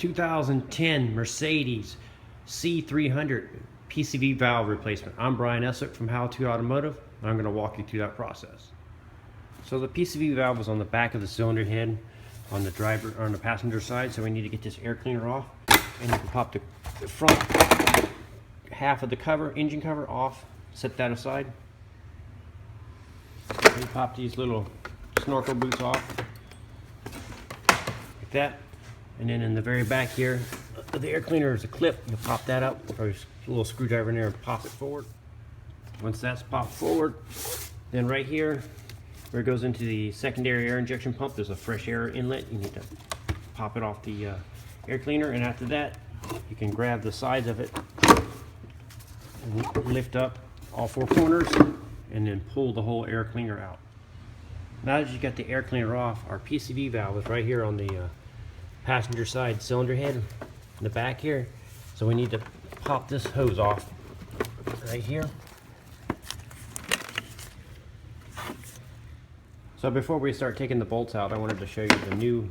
2010 Mercedes C300 PCV valve replacement. I'm Brian Eslick from How To Automotive, and I'm going to walk you through that process. So the PCV valve is on the back of the cylinder head on the driver or on the passenger side, so we need to get this air cleaner off. And you can pop the front half of the cover, engine cover, off, set that aside. And you pop these little snorkel boots off like that. And then in the very back here, the air cleaner is a clip. You pop that up, or a little screwdriver in there and pop it forward. Once that's popped forward, then right here, where it goes into the secondary air injection pump, there's a fresh air inlet. You need to pop it off the air cleaner, and after that, you can grab the sides of it and lift up all four corners, and then pull the whole air cleaner out. Now that you got the air cleaner off, our PCV valve is right here on the passenger side cylinder head in the back here. So we need to pop this hose off right here. So before we start taking the bolts out, I wanted to show you the new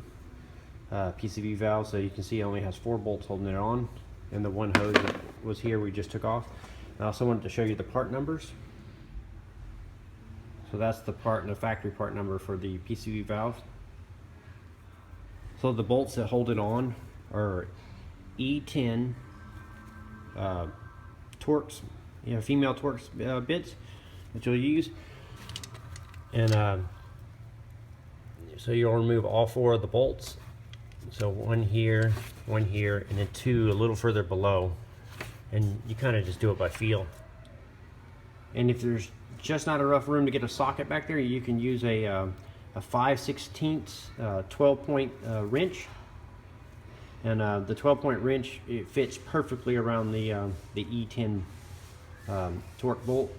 PCV valve. So you can see it only has 4 bolts holding it on, and the one hose that was here we just took off. I also wanted to show you the part numbers. So that's the part and the factory part number for the PCV valve. So the bolts that hold it on are E10 Torx, female Torx bits that you'll use, and so you'll remove all 4 of the bolts. So one here, and then 2 a little further below, and you kind of just do it by feel. And if there's just not enough room to get a socket back there, you can use a 5/16 12-point wrench, and the 12-point wrench, it fits perfectly around the E10 torque bolt.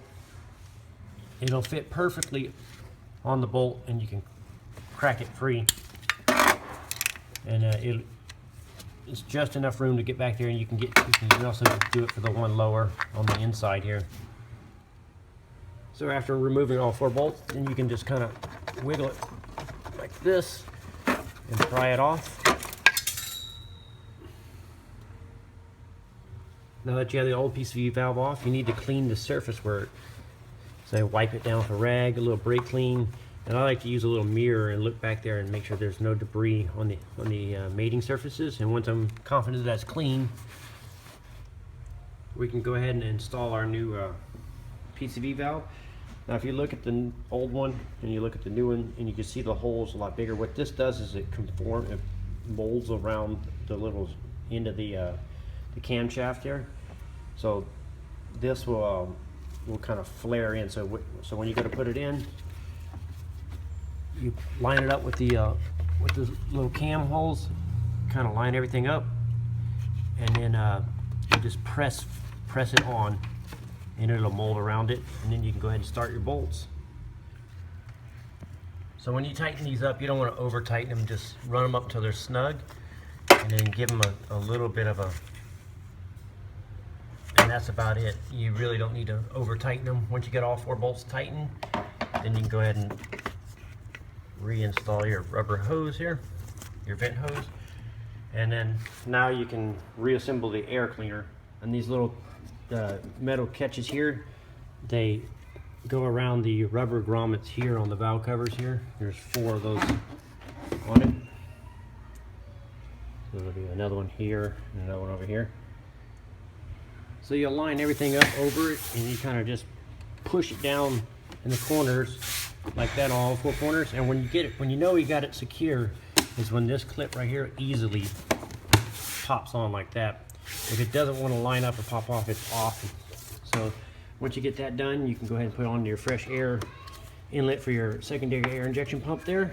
It'll fit perfectly on the bolt, and you can crack it free, and it's just enough room to get back there, and you can also do it for the one lower on the inside here. So after removing all 4 bolts, then you can just kind of wiggle it like this and pry it off. Now that you have the old PCV valve off, you need to clean the surface where it, so wipe it down with a rag, a little brake clean, and I like to use a little mirror and look back there and make sure there's no debris on the mating surfaces. And once I'm confident that's clean, we can go ahead and install our new PCV valve. Now if you look at the old one and you look at the new one, and you can see the holes a lot bigger. What this does is it molds around the little end of the camshaft here. So this will kind of flare in. So when you go to put it in, you line it up with the little cam holes, kind of line everything up, and then you just press it on, and it'll mold around it, and then you can go ahead and start your bolts. So when you tighten these up, you don't want to over tighten them, just run them up until they're snug, and then give them a little bit of and that's about it. You really don't need to over tighten them. Once you get all 4 bolts tightened, then you can go ahead and reinstall your rubber hose here, your vent hose, and then now you can reassemble the air cleaner. And these little metal catches here, they go around the rubber grommets here on the valve covers here. There's 4 of those on it. So there'll be another one here and another one over here. So you'll line everything up over it, and you kind of just push it down in the corners like that, all 4 corners. And when you get it, when you know you got it secure, is when this clip right here easily pops on like that. If it doesn't want to line up or pop off, it's off. So once you get that done, you can go ahead and put on your fresh air inlet for your secondary air injection pump there.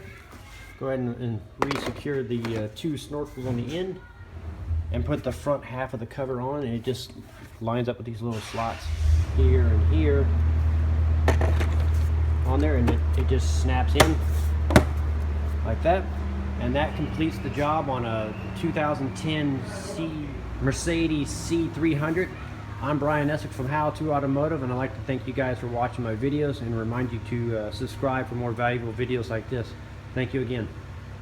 Go ahead and re-secure the 2 snorkels on the end, and put the front half of the cover on, and it just lines up with these little slots here and here on there, and it just snaps in like that. And that completes the job on a 2010 Mercedes C300. I'm Brian Eslick from How To Automotive, and I'd like to thank you guys for watching my videos and remind you to subscribe for more valuable videos like this. Thank you again.